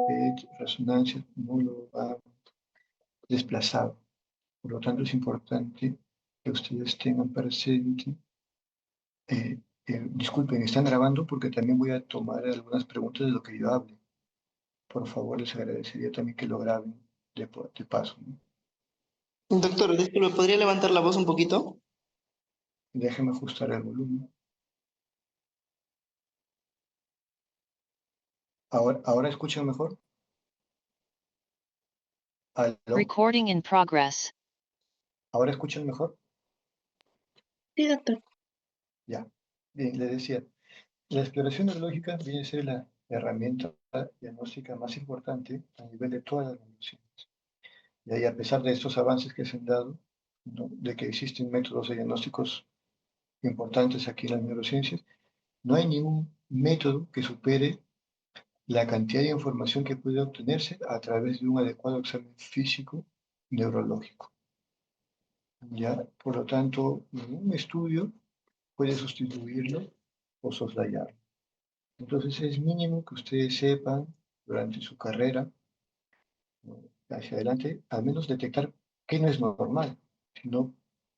PET, resonancia, no lo ha desplazado. Por lo tanto, es importante que ustedes tengan presente. Disculpen, están grabando porque también voy a tomar algunas preguntas de lo que yo hable. Por favor, les agradecería también que lo graben de paso, ¿no? Doctor, disculpe, ¿podría levantar la voz un poquito? Déjenme ajustar el volumen. ¿Ahora escuchan mejor? ¿Aló? Recording in progress. ¿Ahora escuchan mejor? Sí, doctor. Ya. Bien, les decía, la exploración neurológica viene a ser la herramienta diagnóstica más importante a nivel de todas las neurociencias. Y ahí, a pesar de estos avances que se han dado, ¿no?, de que existen métodos de diagnósticos importantes aquí en las neurociencias, no hay ningún método que supere la cantidad de información que puede obtenerse a través de un adecuado examen físico neurológico. ¿Ya? Por lo tanto, ningún estudio puede sustituirlo o soslayarlo. Entonces es mínimo que ustedes sepan durante su carrera, ¿no?, hacia adelante, al menos detectar qué no es normal.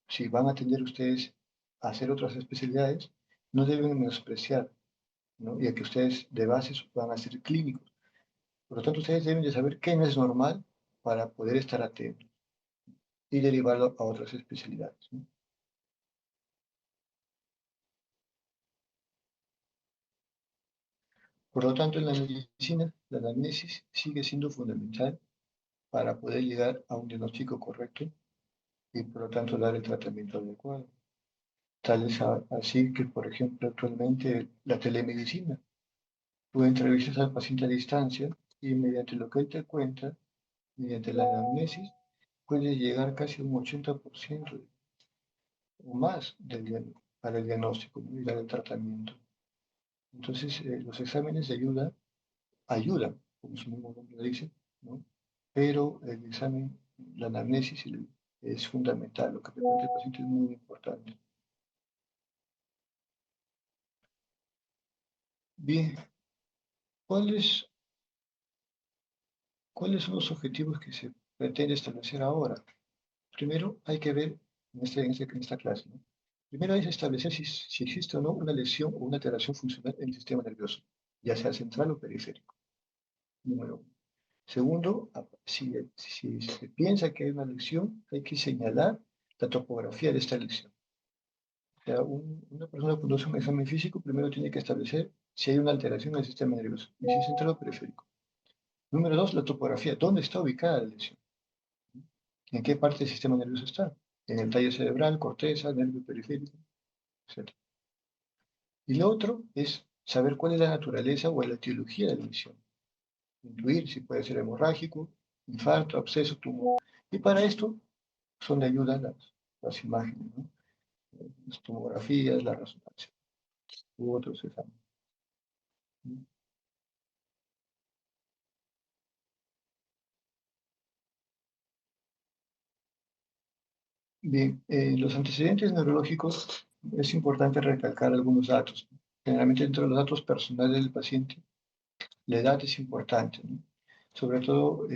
Si van a atender ustedes a hacer otras especialidades, no deben menospreciar, ¿no?, ya que ustedes de base van a ser clínicos. Por lo tanto, ustedes deben de saber qué no es normal para poder estar atentos y derivarlo a otras especialidades, ¿no? Por lo tanto, en la medicina, la anamnesis sigue siendo fundamental para poder llegar a un diagnóstico correcto y, por lo tanto, dar el tratamiento adecuado. Tal es así que, por ejemplo, actualmente la telemedicina. Tú entrevistas al paciente a distancia y mediante lo que él te cuenta, mediante la anamnesis, puedes llegar casi a un 80% o más para el diagnóstico, ¿no?, y dar el tratamiento. Entonces, los exámenes de ayuda ayudan, como su mismo nombre lo dice, ¿no? Pero el examen, la anamnesis es fundamental. Lo que te cuenta el paciente es muy importante. Bien, ¿cuáles son los objetivos que se pretende establecer ahora? Primero, hay que ver en esta clase, ¿no? Primero es establecer si existe o no una lesión o una alteración funcional en el sistema nervioso, ya sea central o periférico. Número uno. Segundo, si se piensa que hay una lesión, hay que señalar la topografía de esta lesión. O sea, una persona cuando hace un examen físico, primero tiene que establecer si hay una alteración en el sistema nervioso, y si es central o periférico. Número dos, la topografía. ¿Dónde está ubicada la lesión? ¿En qué parte del sistema nervioso está? En el tallo cerebral, corteza, nervio periférico, etc. Y lo otro es saber cuál es la naturaleza o la etiología de la lesión. Intuir si puede ser hemorrágico, infarto, absceso, tumor. Y para esto son de ayuda las imágenes, ¿no?, las tomografías, la resonancia u otros exámenes. Bien, los antecedentes neurológicos es importante recalcar algunos datos. Generalmente entre los datos personales del paciente, la edad es importante, ¿no?, sobre todo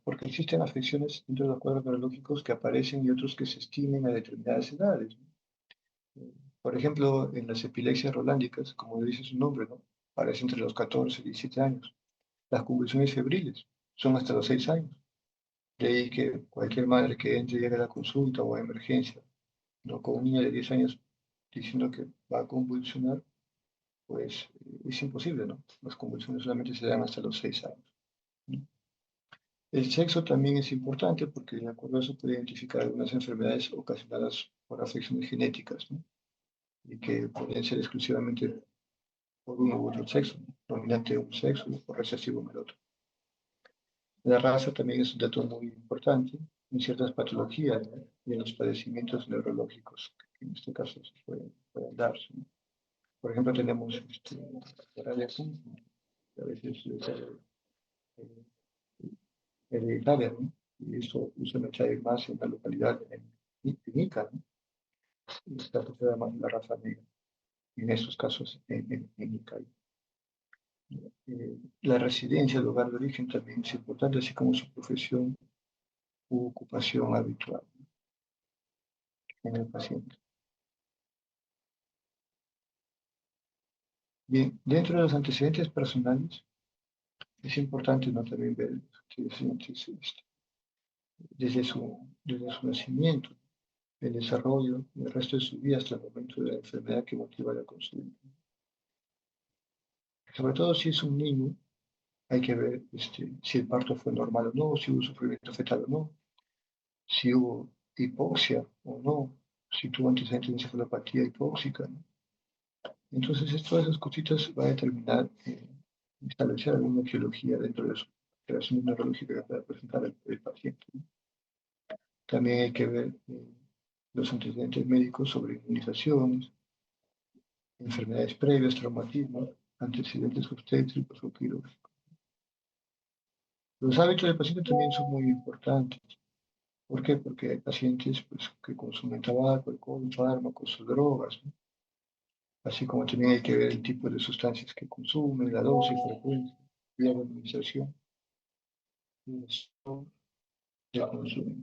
porque existen afecciones dentro de los cuadros neurológicos que aparecen y otros que se estimen a determinadas edades, ¿no? Por ejemplo, en las epilepsias rolándicas, como dice su nombre, ¿no?, aparece entre los 14 y 17 años. Las convulsiones febriles son hasta los 6 años. De ahí que cualquier madre que entre y llegue a la consulta o a emergencia, ¿no?, con un niño de 10 años diciendo que va a convulsionar, pues es imposible, ¿no? Las convulsiones solamente se dan hasta los 6 años, ¿no? El sexo también es importante porque de acuerdo a eso puede identificar algunas enfermedades ocasionadas por afecciones genéticas, ¿no?, y que pueden ser exclusivamente por uno u otro sexo, ¿no?, dominante un sexo o recesivo en el otro. La raza también es un dato muy importante en ciertas patologías, ¿no?, y en los padecimientos neurológicos que en este caso se pueden darse, ¿no? Por ejemplo, tenemos la radiación, que a veces es hereditaria, ¿no?, y esto usualmente hay más en la localidad en Ica, ¿no?, y está asociada más a la raza negra, en estos casos en Ica. La residencia, el lugar de origen también es importante, así como su profesión u ocupación habitual en el paciente. Bien, dentro de los antecedentes personales, es importante no también ver los antecedentes desde su nacimiento, el desarrollo, el resto de su vida hasta el momento de la enfermedad que motiva la consulta. Sobre todo si es un niño, hay que ver si el parto fue normal o no, si hubo sufrimiento fetal o no, si hubo hipoxia o no, si tuvo antecedentes de encefalopatía hipóxica, ¿no? Entonces, todas esas cositas va a determinar establecer alguna etiología dentro de su alteración neurológica que pueda presentar el paciente, ¿no? También hay que ver los antecedentes médicos sobre inmunizaciones, enfermedades previas, traumatismos, antecedentes obstétricos o quirúrgicos. Los hábitos del paciente también son muy importantes. ¿Por qué? Porque hay pacientes pues, que consumen tabaco, alcohol, fármacos o drogas, ¿no? Así como también hay que ver el tipo de sustancias que consumen, la dosis, frecuencia, vía de administración, de consumo.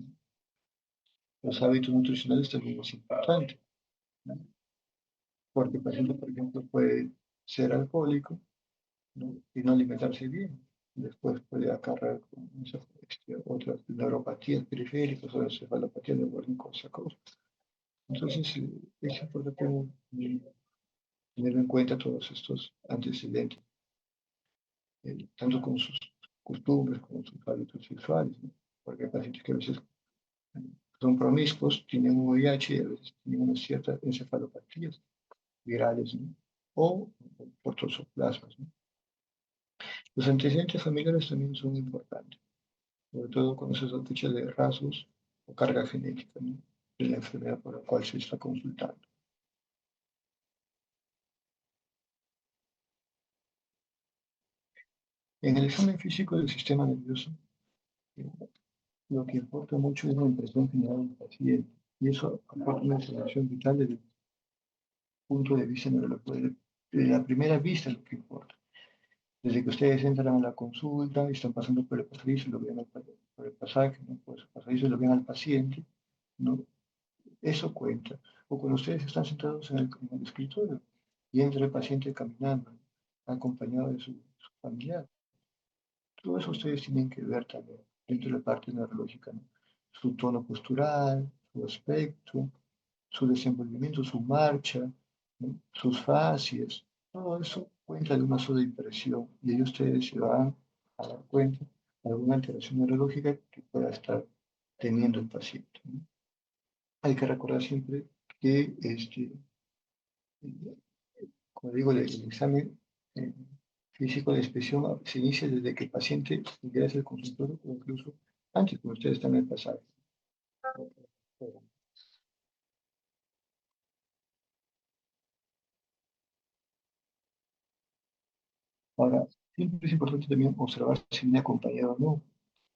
Los hábitos nutricionales también es importante, ¿no? Porque el paciente, por ejemplo, puede ser alcohólico, ¿no? Y no alimentarse bien. Después puede acarrear con otras neuropatías periféricas o encefalopatías de Wernicke-Korsakoff. Entonces, es importante tener en cuenta todos estos antecedentes, tanto con sus costumbres como sus hábitos sexuales, ¿no? Porque hay pacientes que a veces son promiscuos, tienen un VIH y a veces tienen unas ciertas encefalopatías virales, ¿no? O toxoplasmas, ¿no? Los antecedentes familiares también son importantes, sobre todo cuando se sospecha de rasgos o carga genética, ¿no? De la enfermedad por la cual se está consultando. En el examen físico del sistema nervioso, eh, lo que importa mucho es la impresión general del paciente, y eso aporta una información vital desde el punto de vista neurológico, de la primera vista es lo que importa. Desde que ustedes entran a la consulta, están pasando por el pasadizo, lo ven por el pasaje, ¿no? Por el pasadizo lo ven al paciente, ¿no? Eso cuenta. O cuando ustedes están sentados en el escritorio y entra el paciente caminando, acompañado de su familiar. Todo eso ustedes tienen que ver también dentro de la parte neurológica, ¿no? Su tono postural, su aspecto, su desenvolvimiento, su marcha, ¿no? Sus fascias. Todo eso cuenta de una sola impresión y ahí ustedes se van a dar cuenta de alguna alteración neurológica que pueda estar teniendo el paciente, ¿no? Hay que recordar siempre que, como digo, el examen eh, físico de inspección se inicia desde que el paciente ingresa al consultorio o incluso antes, cuando ustedes están en el pasaje. Ahora, siempre es importante también observar si viene acompañado o no,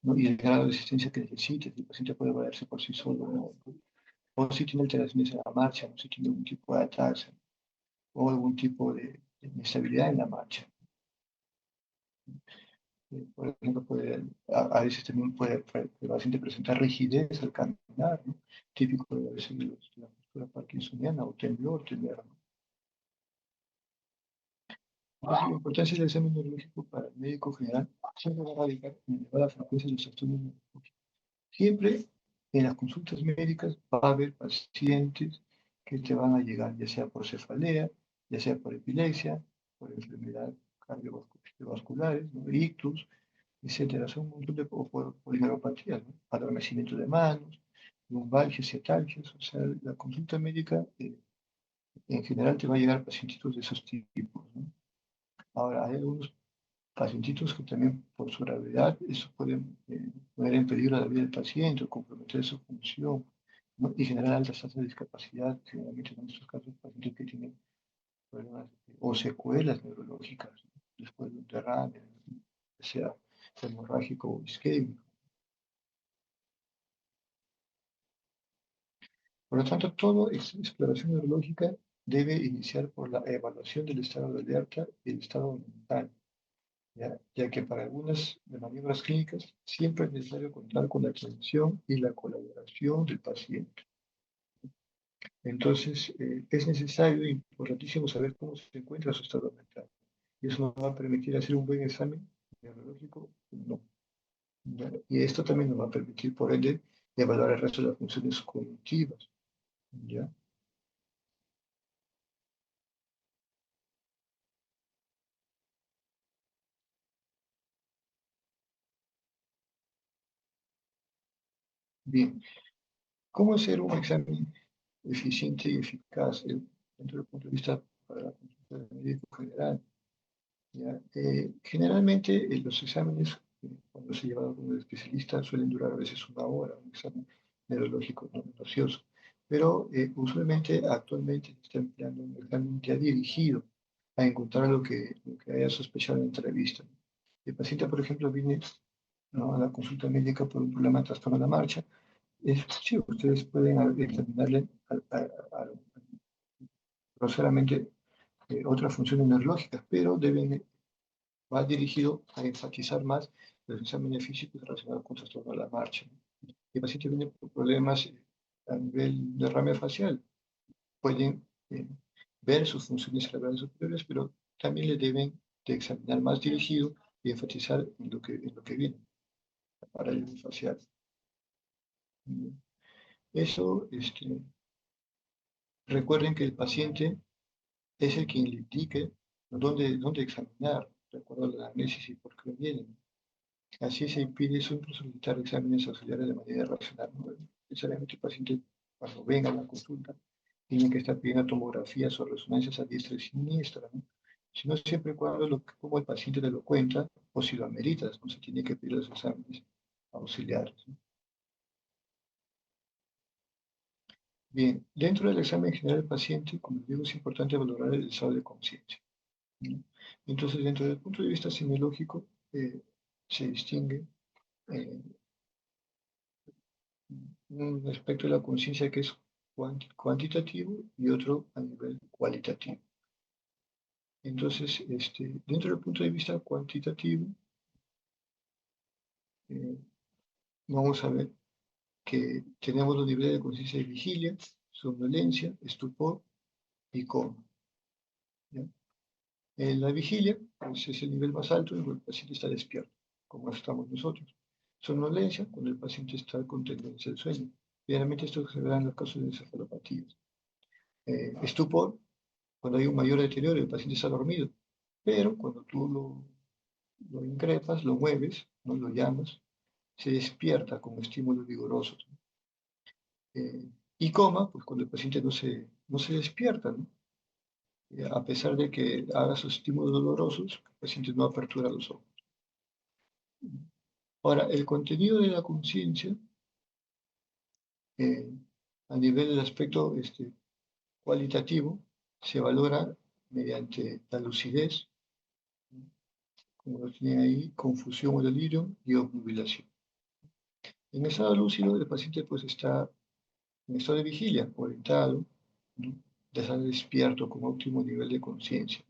¿no? Y el grado de asistencia que necesite, si el paciente puede valerse por sí solo o no, o si tiene alteraciones en la marcha, ¿no? Si tiene algún tipo de ataxia o algún tipo de inestabilidad en la marcha. Por ejemplo, a veces también puede el paciente presentar rigidez al caminar, ¿no? Típico de a veces de la postura parkinsoniana o temblor, ¿no? Entonces, la importancia del examen neurológico para el médico general siempre va a radicar en elevada frecuencia de los trastornos neurológicos. Siempre en las consultas médicas va a haber pacientes que te van a llegar, ya sea por cefalea, ya sea por epilepsia, por enfermedad cardiovasculares, ¿no? Ictus, etcétera. Son un montón de polineuropatías, ¿no? Adormecimiento de manos, lumbalgias, cetalgias. O sea, la consulta médica en general te va a llegar pacientitos de esos tipos, ¿no? Ahora, hay algunos pacientitos que también por su gravedad, eso puede poner en peligro la vida del paciente o comprometer su función, ¿no? Y generar altas tasas de discapacidad, generalmente en estos casos pacientes que tienen problemas o secuelas neurológicas, ¿no? Después de un derrame, sea hemorrágico o isquémico. Por lo tanto, toda exploración neurológica debe iniciar por la evaluación del estado de alerta y el estado mental ya que para algunas de maniobras clínicas siempre es necesario contar con la atención y la colaboración del paciente. Entonces, es necesario e importantísimo saber cómo se encuentra su estado mental. Y eso nos va a permitir hacer un buen examen neurológico, no. ¿Ya? Y esto también nos va a permitir, por ende, evaluar el resto de las funciones cognitivas. ¿Ya? Bien, ¿cómo hacer un examen eficiente y eficaz dentro del punto de vista para la consulta del médico general? ¿Ya? Generalmente los exámenes, cuando se lleva a un especialista, suelen durar a veces una hora, un examen neurológico no minucioso, pero usualmente actualmente se está empleando un examen ya dirigido a encontrar lo que haya sospechado en la entrevista. El paciente, por ejemplo, viene, ¿no?, a la consulta médica por un problema de trastorno de la marcha. Sí, ustedes pueden examinarle groseramente otras funciones neurológicas, pero va dirigido a enfatizar más los exámenes físicos relacionados con trastorno de la marcha. El paciente viene por problemas a nivel derrame facial. Pueden ver sus funciones cerebrales superiores, pero también le deben de examinar más dirigido y enfatizar en lo que viene, la parálisis facial. Eso, recuerden que el paciente es el quien le indique dónde examinar, de acuerdo a la anamnesis y por qué vienen. Así se impide siempre solicitar exámenes auxiliares de manera racional. No necesariamente el paciente, cuando venga a la consulta, tiene que estar pidiendo tomografías o resonancias a diestra y siniestra, ¿no? Sino siempre y cuando, como el paciente te lo cuenta, o si lo ameritas, no se tiene que pedir los exámenes auxiliares, ¿no? Bien, dentro del examen general del paciente, como digo, es importante valorar el estado de conciencia, ¿no? Entonces, dentro del punto de vista semiológico, se distingue eh, un aspecto de la conciencia que es cuantitativo y otro a nivel cualitativo. Entonces, dentro del punto de vista cuantitativo, eh, vamos a ver que tenemos los niveles de conciencia de vigilia, somnolencia, estupor y coma. ¿Ya? En la vigilia, pues, es el nivel más alto en el el paciente está despierto, como estamos nosotros. Somnolencia, cuando el paciente está con tendencia al sueño. Generalmente esto se da en los casos de encefalopatías. Estupor, cuando hay un mayor deterioro, el paciente está dormido, pero cuando tú lo increpas, lo mueves, ¿no?, lo llamas, se despierta con estímulos vigorosos. Y coma, pues cuando el paciente no se despierta, ¿no? A pesar de que haga sus estímulos dolorosos, el paciente no apertura los ojos. Ahora, el contenido de la conciencia, eh, a nivel del aspecto cualitativo, se valora mediante la lucidez, como lo tienen ahí, confusión o delirio y obnubilación. En estado lúcido, el paciente pues está en estado de vigilia, orientado, ¿no?, de estar despierto con óptimo nivel de conciencia.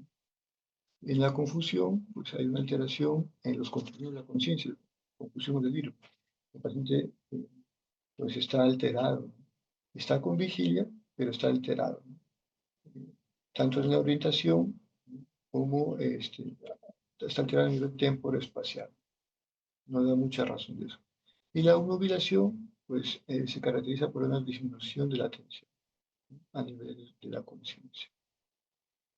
En la confusión, pues hay una alteración en los contenidos de la conciencia, confusión o delirio. El paciente pues está alterado, ¿no? Está con vigilia, pero está alterado, ¿no? Tanto en la orientación como está alterado a nivel temporoespacial. No da mucha razón de eso. Y la obnubilación, pues, se caracteriza por una disminución de la atención, ¿no?, a nivel de la conciencia.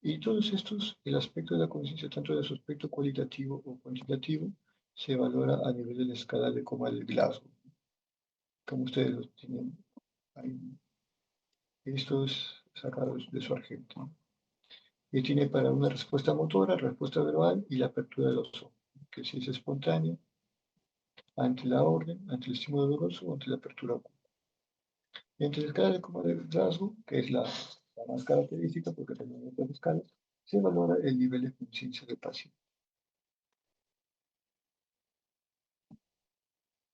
Y todos estos, el aspecto de la conciencia, tanto de su aspecto cualitativo o cuantitativo, se valora a nivel de la escala de coma de Glasgow, como ustedes lo tienen ahí. Esto es sacado de su argento, ¿no? Y tiene para una respuesta motora, respuesta verbal y la apertura de los ojos, que si es espontánea, ante la orden, ante el estímulo doloroso o ante la apertura ocular. Entre la escala de coma de Glasgow, que es la más característica porque tenemos otras escalas, se valora el nivel de conciencia del paciente.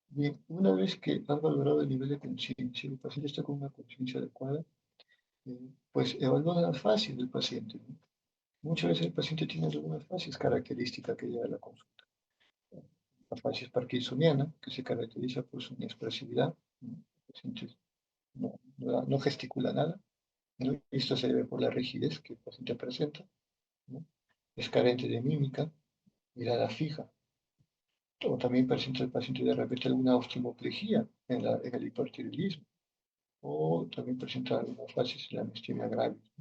Bien, una vez que has valorado el nivel de conciencia, el paciente está con una conciencia adecuada, pues evalúa la fase del paciente, ¿no? Muchas veces el paciente tiene algunas fases características que lleva a la consulta. La fase parkinsoniana, que se caracteriza por su inexpresividad. El paciente no gesticula nada, ¿no? Esto se debe por la rigidez que el paciente presenta, ¿no? Es carente de mímica, mirada fija, o también presenta el paciente de repente alguna osteomioplegia en el hipertiroidismo, o también presenta algunas fases de la miastenia gravis.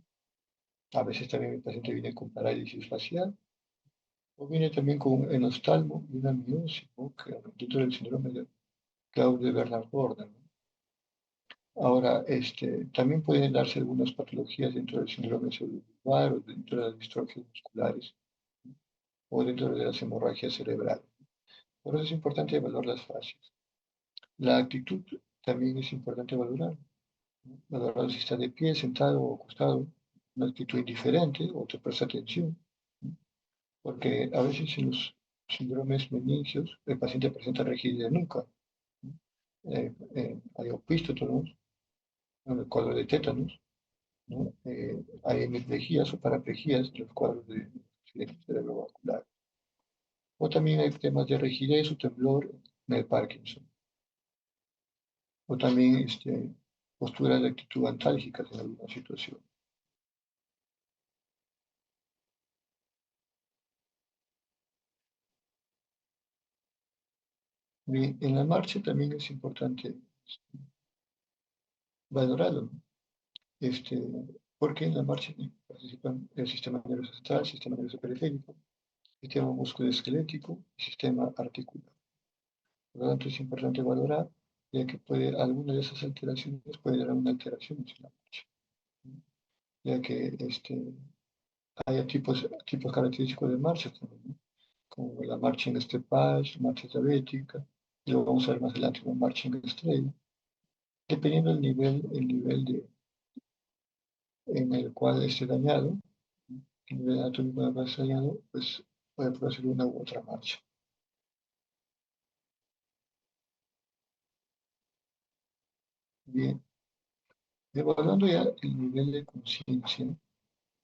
A veces también el paciente viene con parálisis facial, o viene también con un enostalmo y una miosis, ¿no? Que dentro del síndrome de Claude-Bernard-Gordon, ¿no? Ahora, también pueden darse algunas patologías dentro del síndrome celular o dentro de las distrofias musculares, ¿no? O dentro de las hemorragias cerebrales. Por eso es importante evaluar las fases. La actitud también es importante valorar, ¿no? Valorar si está de pie, sentado o acostado, una actitud indiferente o te presta atención, ¿no? Porque a veces en los síndromes meningios el paciente presenta rigidez de nuca, ¿no? Hay opístotos, ¿no? El cuadro de tétanos, ¿no? Hay hemiplejías o paraplejías de los cuadros de accidente cerebrovascular. O también hay temas de rigidez o temblor en el Parkinson. O también posturas de actitud antálgicas en alguna situación. Bien, en la marcha también es importante valorarlo, ¿no? Porque en la marcha participan el sistema nervioso central, el sistema nervioso periférico, sistema musculoesquelético y sistema articular. Por lo tanto, es importante valorar, ya que alguna de esas alteraciones puede dar una alteración en la marcha, ¿no? Ya que hay tipos característicos de marcha también, ¿no? Como la marcha en stepage, marcha diabética, y luego vamos a ver más adelante una marcha en estrella, dependiendo del nivel en el cual esté dañado, el nivel anatómico en el cual esté dañado, pues puede producir una u otra marcha. Bien, evaluando ya el nivel de conciencia,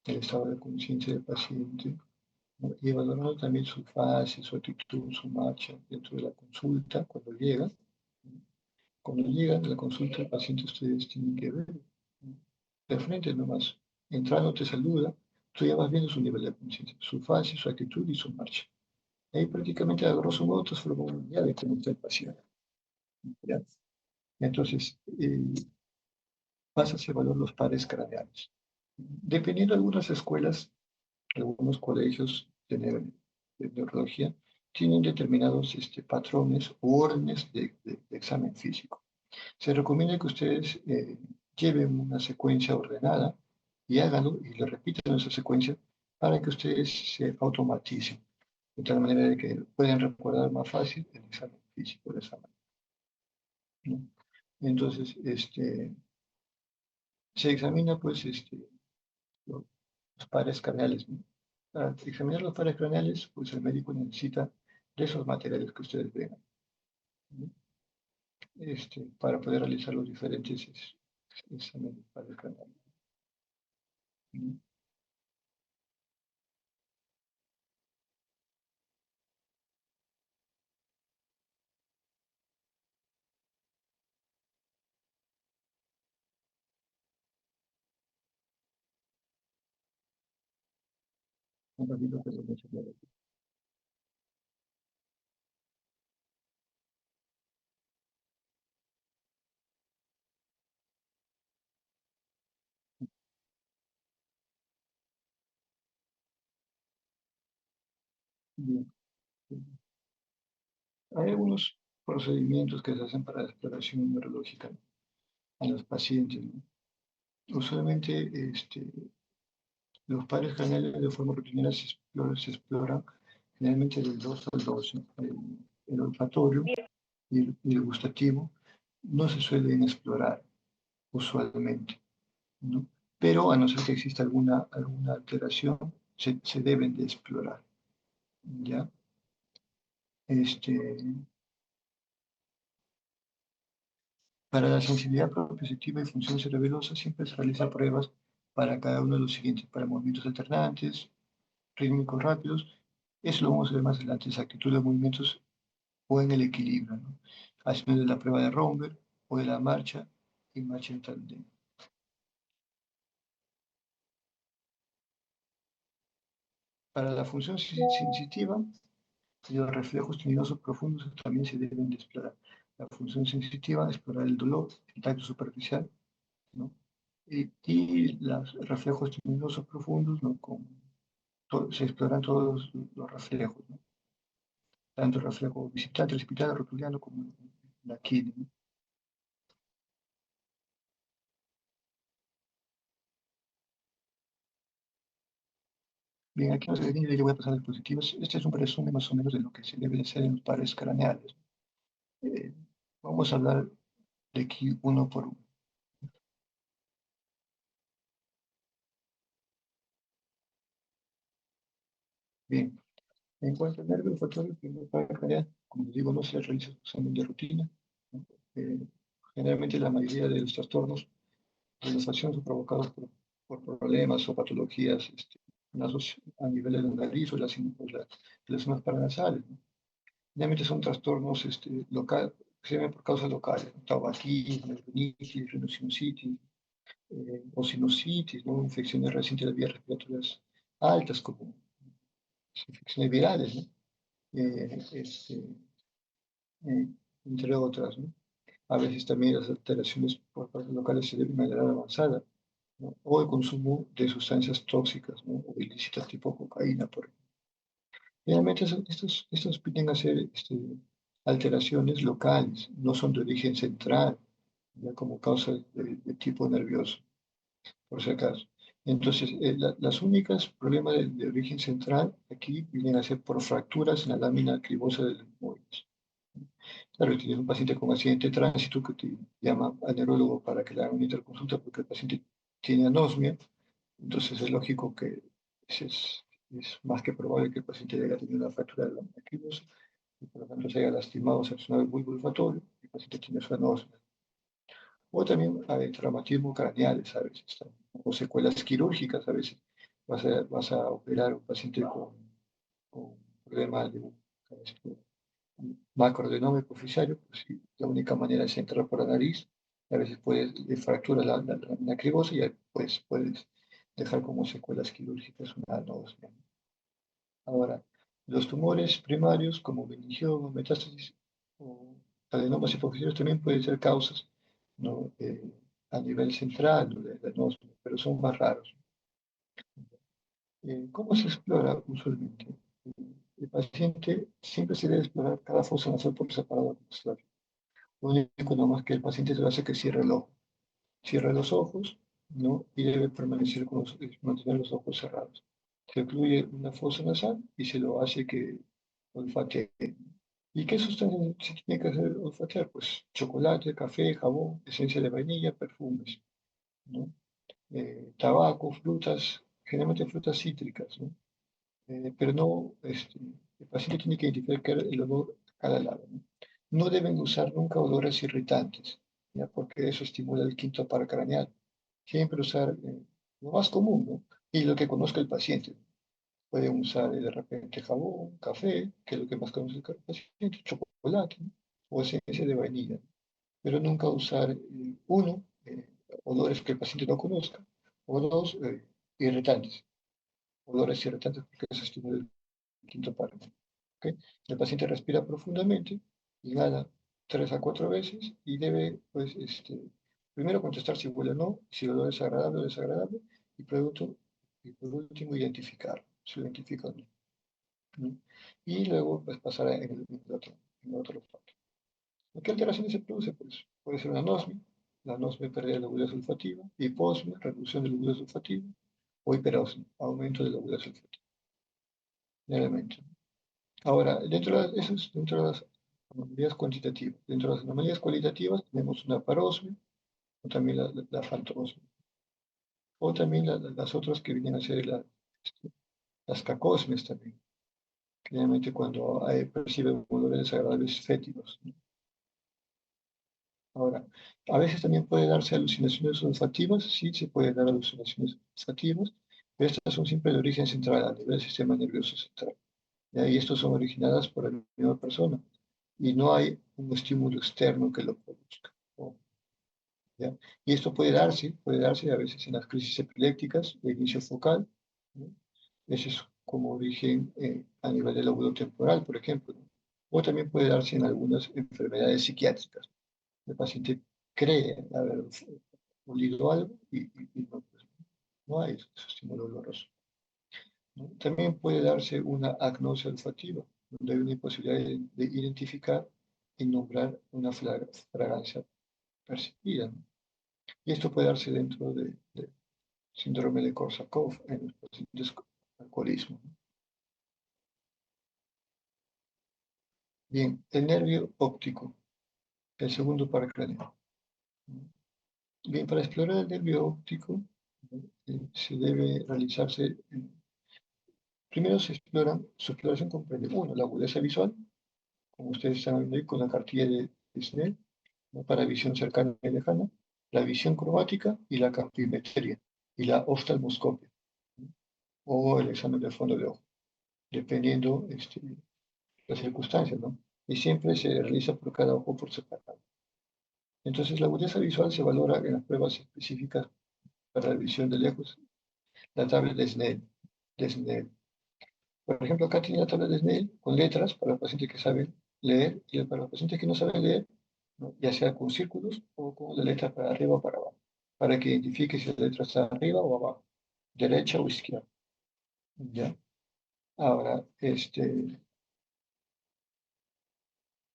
el estado de conciencia del paciente, ¿no? Y evaluando también su fase, su actitud, su marcha dentro de la consulta, cuando llega. Cuando llega a la consulta, el paciente ustedes tienen que ver, ¿no? De frente nomás, entrando te saluda, tú ya vas viendo su nivel de conciencia, su fase, su actitud y su marcha. Ahí prácticamente a grosso modo te forma una idea de cómo está el paciente, ¿ya? Entonces, pasas a evaluar los pares craneales. Dependiendo de algunas escuelas, algunos colegios de neurología, tienen determinados patrones u órdenes de examen físico. Se recomienda que ustedes lleven una secuencia ordenada y háganlo y le repitan esa secuencia para que ustedes se automaticen, de tal manera de que puedan recordar más fácil el examen físico de esa manera, ¿no? Entonces, se examina pues los pares craneales, ¿no? Para examinar los pares craneales, pues el médico necesita de esos materiales que ustedes ven, ¿no? Para poder realizar los diferentes exámenes de pares craneales, ¿no? Un ratito que lo voy a chequear aquí. Bien. Hay algunos procedimientos que se hacen para la exploración neurológica en los pacientes, ¿no? Usualmente, los pares craneales de forma rutinaria se exploran generalmente del 2 al 12. El olfatorio y el gustativo no se suelen explorar usualmente, ¿no? Pero a no ser que exista alguna alteración, se deben de explorar, ¿ya? Este, Para la sensibilidad proprioceptiva y función cerebelosa siempre se realizan pruebas para cada uno de los siguientes, para movimientos alternantes, rítmicos rápidos, eso lo vamos a ver más adelante, exactitud de movimientos o en el equilibrio, ¿no? Haciendo la prueba de Romberg o de la marcha y marcha en tándem. Para la función sensitiva, los reflejos luminosos profundos también se deben de explorar. La función sensitiva, explorar el dolor, el tacto superficial, ¿no? Y los reflejos luminosos profundos, ¿no? Se exploran todos los reflejos, ¿no? Tanto el reflejo visitante, recipitado, rotuliano, como la quine, ¿no? Bien, aquí vamos a ver, yo voy a pasar a dispositivos. Este es un resumen más o menos de lo que se debe de hacer en los pares craneales. Eh, Vamos a hablar de aquí uno por uno. Bien, en cuanto al nervio olfatorio, primer par craneal, como les digo, no se realiza un examen de rutina, ¿no? Generalmente la mayoría de los trastornos de las facciones son provocados por problemas o patologías a nivel de la nariz o las zonas paranasales, ¿no? Generalmente son trastornos local, que se ven por causas locales, ¿no? Tabaquismo, rinitis, rhinosinusitis, o sinusitis, ¿no? Infecciones recientes de las vías respiratorias altas, como infecciones virales, ¿no? Eh, entre otras, ¿no? A veces también las alteraciones por partes locales se deben a la edad avanzada, ¿no? O el consumo de sustancias tóxicas, ¿no? O ilícitas tipo cocaína, por ejemplo. Realmente estos vienen a ser alteraciones locales, no son de origen central, ya como causa de tipo nervioso, por si acaso. Entonces, las únicas problemas de origen central aquí vienen a ser por fracturas en la lámina cribosa del móviles. Claro, tienes un paciente con accidente de tránsito que te llama al neurólogo para que le haga una interconsulta porque el paciente tiene anosmia, entonces es lógico que es más que probable que el paciente haya tenido una fractura de la cribosa y por lo tanto se haya lastimado, se ha el bulbo olfatorio y el paciente tiene su anosmia. O también hay traumatismo craneales a veces, o secuelas quirúrgicas a veces. Vas a operar a un paciente con problemas de macroadenoma hipofisario, pues sí, la única manera es entrar por la nariz, a veces puedes fracturar la cribosa y pues puedes dejar como secuelas quirúrgicas una anosmia. Ahora, los tumores primarios como meningioma, metástasis o adenomas hipofisarios también pueden ser causas, ¿no? A nivel central, ¿no? de anosmia, pero son más raros. ¿Cómo se explora usualmente? El paciente siempre se debe explorar cada fosa nasal por separado. Lo único nomás que el paciente se hace que cierre el ojo. Cierra los ojos, ¿no? Y debe permanecer mantener los ojos cerrados. Se incluye una fosa nasal y se lo hace que olfatee. ¿Y qué sustancias se tiene que hacer olfatear? Pues chocolate, café, jabón, esencia de vainilla, perfumes, ¿no? Tabaco, frutas, generalmente frutas cítricas, ¿no? Pero no, el paciente tiene que identificar el olor a cada lado, ¿no? No deben usar nunca olores irritantes, ¿ya? Porque eso estimula el quinto par craneal. Siempre usar lo más común, ¿no? Y lo que conozca el paciente. Pueden usar de repente jabón, café, que es lo que más conoce el paciente, chocolate, ¿no? O esencia de vainilla. Pero nunca usar, uno, olores que el paciente no conozca, o dos, irritantes. Olores irritantes porque eso estimula el quinto par. ¿Okay? El paciente respira profundamente, inhala 3 a 4 veces y debe, pues, primero contestar si huele o no, si el olor es agradable o desagradable, y, y por último identificar, si lo identifica o no, ¿no? Y luego pues, pasar en el otro olfato. ¿Qué alteraciones se produce? Pues puede ser una anosmia, la anosmia pérdida de la agudeza olfativa, hiposmia, reducción de la agudeza olfativa, o hiperosmia, aumento de la agudeza olfativa, generalmente. Ahora, dentro de las anomalías cuantitativas. Dentro de las anomalías cualitativas tenemos una parosmia, o también la fantosmia, o también las otras que vienen a ser las cacosmias también, generalmente cuando perciben olores desagradables fétidos, ¿no? Ahora, a veces también puede darse alucinaciones olfativas, sí, se puede dar alucinaciones olfativas, Pero estas son siempre de origen central, a nivel del sistema nervioso central. ¿Ya? Y estos son originadas por la misma persona. Y no hay un estímulo externo que lo produzca. ¿No? ¿Ya? Y esto puede darse a veces en las crisis epilépticas de inicio focal, ¿no? Ese es como origen a nivel del lóbulo temporal, por ejemplo, ¿no? O también puede darse en algunas enfermedades psiquiátricas. El paciente cree haber olido algo y no, pues, no hay ese estímulo doloroso, ¿no? También puede darse una agnosia olfativa, donde hay una imposibilidad de identificar y nombrar una fragancia percibida, ¿no? Y esto puede darse dentro de síndrome de Korsakoff en los pacientes con alcoholismo, ¿no? Bien, el nervio óptico, el segundo par craneal, ¿no? Bien, para explorar el nervio óptico, ¿no? Se debe realizarse, primero se explora, su exploración comprende, uno, la agudeza visual, como ustedes están viendo ahí con la cartilla de Snell, ¿no? Para visión cercana y lejana, la visión cromática y la campimetría, y la oftalmoscopia, ¿no? O el examen de fondo de ojo, dependiendo las circunstancias, ¿no? Y siempre se realiza por cada ojo por separado. Entonces, la agudeza visual se valora en las pruebas específicas para la visión de lejos, la tabla de Snell. Por ejemplo, acá tiene la tabla de Snell con letras para los pacientes que saben leer y para los pacientes que no saben leer, ¿no? Ya sea con círculos o con la letra para arriba o para abajo, para que identifique si la letra está arriba o abajo, derecha o izquierda. ¿Ya? Ahora, ese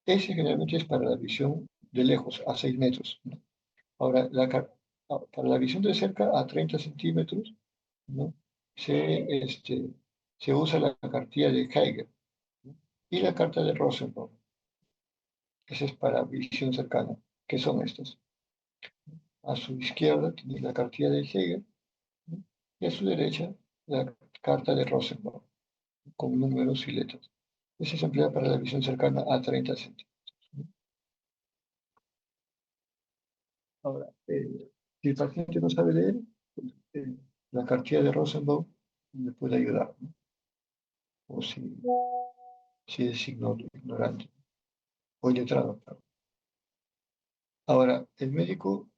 generalmente es para la visión de lejos, a 6 metros, ¿no? Ahora, para la visión de cerca, a 30 centímetros, ¿no? Se usa la cartilla de Geiger, ¿no? Y la carta de Rosenbaum. Esa es para visión cercana. ¿Qué son estas? A su izquierda tiene la cartilla de Geiger, ¿no? Y a su derecha la carta de Rosenbaum, con números y letras. Esa se emplea para la visión cercana a 30 centímetros, ¿no? Ahora, si el paciente no sabe leer, pues, la cartilla de Rosenbaum le puede ayudar, ¿no? O si es ignorante o iletrado, claro. Ahora, el médico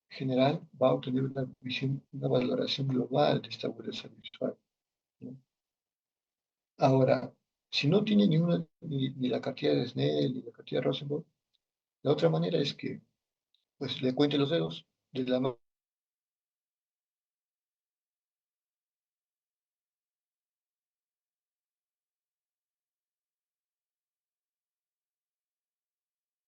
general va a obtener una valoración global de esta agudeza visual, ¿no? Ahora, si no tiene ni la cartilla de Snell ni la cartilla de Rosenbaum, la otra manera es que pues, le cuente los dedos de la